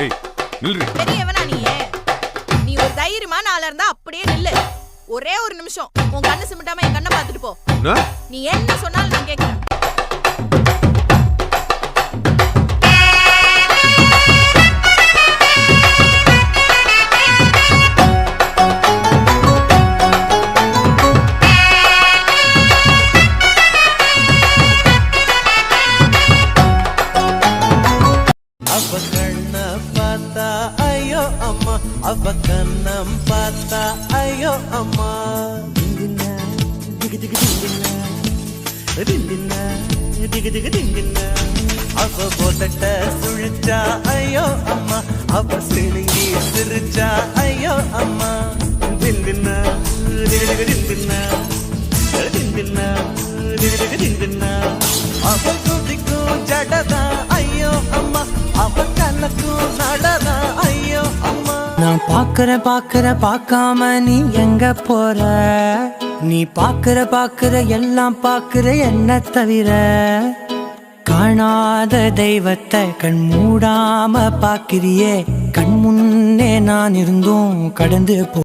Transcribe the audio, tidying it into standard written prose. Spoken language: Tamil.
ஏய் நில்றி. பெரியவனா நீ ஒரு தைரியமான ஆளா இருந்தா அப்படியே நில்லு. ஒரே ஒரு நிமிஷம் உன் கண்ணு சிமிட்டாம என் கண்ணை பார்த்துட்டு போ. நீ என்ன சொன்னாலும் நான் கேட்கிறேன். அவ கண்ண பார்த்தா ஐயோ அம்மா, அவ கண்ணம் பார்த்தா ஐயோ அம்மா. அவ போட்ட சுழிச்சா ஐயோ அம்மா, அவ சிணுங்கி சிரிச்சா ஐயோ அம்மா. திந்தின்னா திந்தின்னா திந்தின்னா திந்தின்னா அவ குதிக்கும் ஜடதா ஐயோ அம்மா, அவ கண்ணக்கும் நடதா ஐயோ அம்மா. நான் பாக்குற பார்க்காம நீ எங்க போற? நீ பாக்குற எல்லாம் பாக்குற என்ன தவிர. காணாத தெய்வத்தை கண் மூடாம பாக்கிறியே, கண் முன்னே நான் இருந்தும் கடந்து போ.